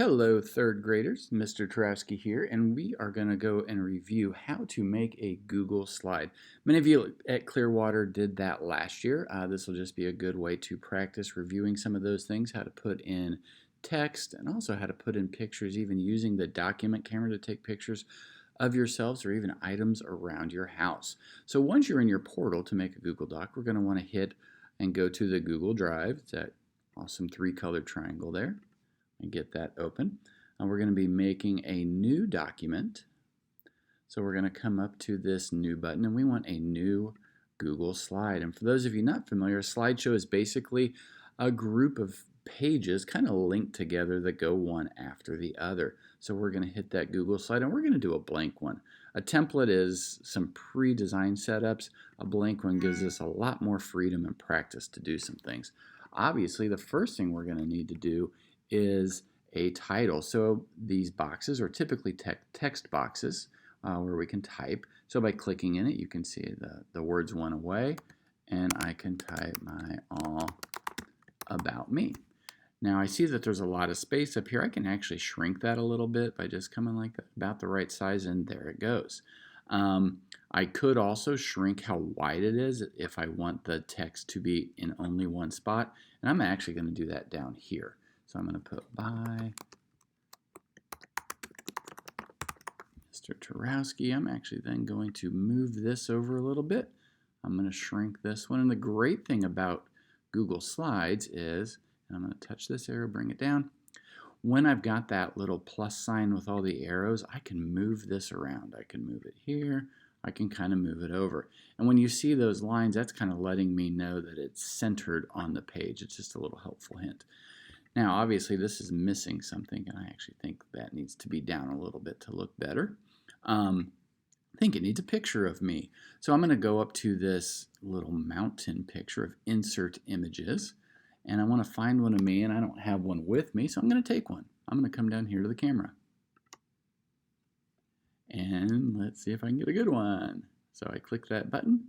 Hello, third graders. Mr. Tarowski here, and we are going to go and review how to make a Google slide. Many of you at Clearwater did that last year. This will just be a good way to practice reviewing some of those things, how to put in text, and also how to put in pictures, even using the document camera to take pictures of yourselves or even items around your house. So once you're in your portal to make a Google Doc, we're going to want to hit and go to the Google Drive. It's that awesome three-colored triangle there. And get that open. And we're going to be making a new document. So we're going to come up to this new button and we want a new Google slide. And for those of you not familiar, a slideshow is basically a group of pages kind of linked together that go one after the other. So we're going to hit that Google slide and we're going to do a blank one. A template is some pre-designed setups. A blank one gives us a lot more freedom and practice to do some things. Obviously, the first thing we're going to need to do is a title. So these boxes are typically text boxes where we can type. So by clicking in it, you can see the words went away, and I can type my all about me. Now I see that there's a lot of space up here. I can actually shrink that a little bit by just coming like that, about the right size, and there it goes. I could also shrink how wide it is if I want the text to be in only one spot, and I'm actually going to do that down here. So I'm going to put by Mr. Tarowski. I'm actually then going to move this over a little bit. I'm going to shrink this one. And the great thing about Google Slides is, and I'm going to touch this arrow, bring it down. When I've got that little plus sign with all the arrows, I can move this around. I can move it here. I can kind of move it over. And when you see those lines, that's kind of letting me know that it's centered on the page. It's just a little helpful hint. Now, obviously, this is missing something, and I actually think that needs to be down a little bit to look better. I think it needs a picture of me. So I'm going to go up to this little mountain picture of insert images, and I want to find one of me, and I don't have one with me, so I'm going to take one. I'm going to come down here to the camera. And let's see if I can get a good one. So I click that button.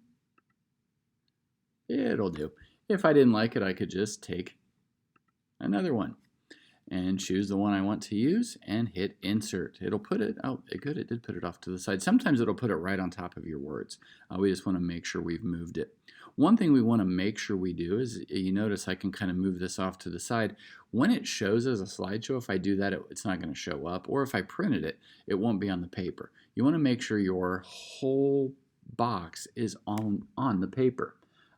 It'll do. If I didn't like it, I could just take another one and choose the one I want to use and hit insert. It'll put it, oh good, it did put it off to the side. Sometimes it'll put it right on top of your words. We just want to make sure we've moved it. One thing we want to make sure we do is, you notice I can kind of move this off to the side. When it shows as a slideshow, if I do that, it's not going to show up, or if I printed it, it won't be on the paper. You want to make sure your whole box is on the paper.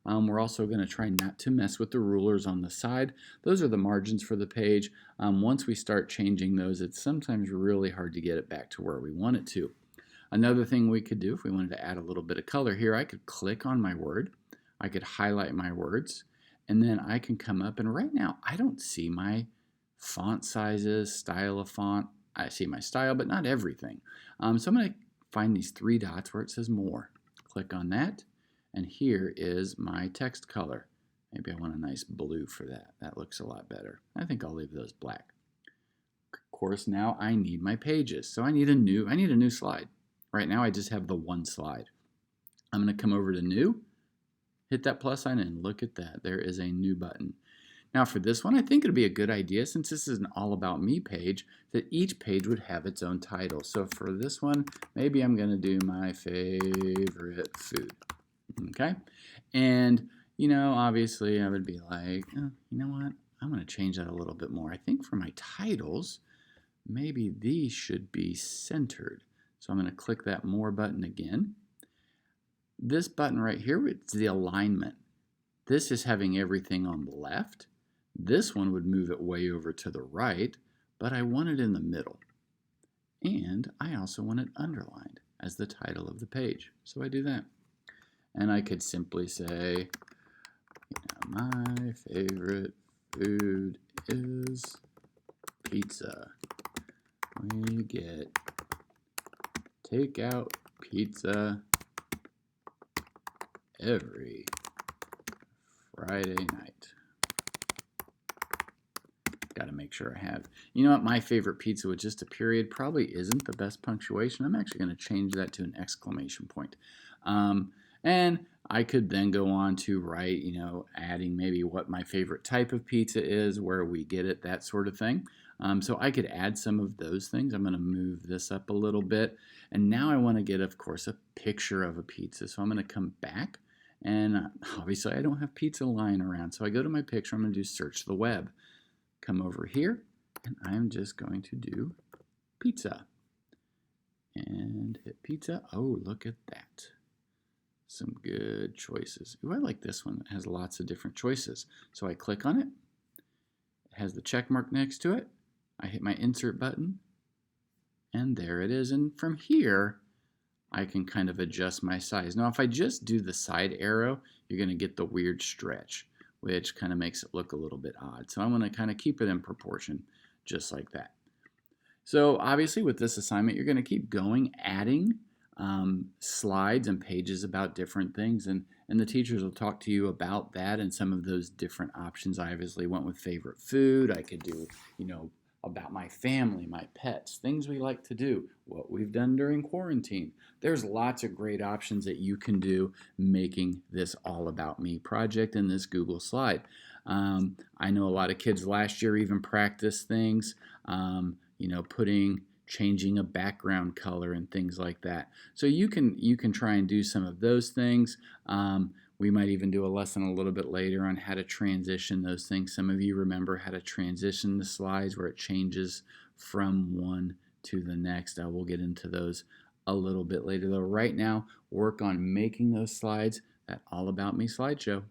We're also going to try not to mess with the rulers on the side. Those are the margins for the page. Once we start changing those, it's sometimes really hard to get it back to where we want it to. Another thing we could do, if we wanted to add a little bit of color here, I could click on my word. I could highlight my words, and then I can come up, and right now I don't see my font sizes, style of font. I see my style, but not everything. So I'm going to find these three dots where it says more. Click on that. And here is my text color. Maybe I want a nice blue for that. That looks a lot better. I think I'll leave those black. Of course, now I need my pages. So I need a new slide. Right now I just have the one slide. I'm going to come over to new, hit that plus sign, and look at that. There is a new button. Now for this one, I think it'd be a good idea, since this is an all about me page, that each page would have its own title. So for this one, maybe I'm going to do my favorite food. Okay, and obviously I would be like, oh, you know what, I'm going to change that a little bit more. I think for my titles, maybe these should be centered. So I'm going to click that more button again. This button right here, it's the alignment. This is having everything on the left. This one would move it way over to the right, but I want it in the middle. And I also want it underlined as the title of the page. So I do that. And I could simply say, my favorite food is pizza. We get takeout pizza every Friday night. Got to make sure I have. You know what? My favorite pizza with just a period probably isn't the best punctuation. I'm actually going to change that to an exclamation point. And I could then go on to write, adding maybe what my favorite type of pizza is, where we get it, that sort of thing. So I could add some of those things. I'm going to move this up a little bit. And now I want to get, of course, a picture of a pizza. So I'm going to come back. And obviously I don't have pizza lying around. So I go to my picture. I'm going to do search the web. Come over here. And I'm just going to do pizza. And hit pizza. Oh, look at that. Some good choices. Ooh, I like this one. It has lots of different choices. So I click on it. It has the check mark next to it. I hit my insert button. And there it is. And from here, I can kind of adjust my size. Now, if I just do the side arrow, you're going to get the weird stretch, which kind of makes it look a little bit odd. So I'm going to kind of keep it in proportion, just like that. So obviously with this assignment, you're going to keep going, adding slides and pages about different things, and the teachers will talk to you about that and some of those different options. I obviously went with favorite food. I could do, about my family, my pets, things we like to do, what we've done during quarantine. There's lots of great options that you can do making this All About Me project in this Google slide. I know a lot of kids last year even practiced things, changing a background color and things like that. So you can try and do some of those things. We might even do a lesson a little bit later on how to transition those things. Some of you remember how to transition the slides where it changes from one to the next. I will get into those a little bit later, though. Right now, work on making those slides, that All About Me slideshow.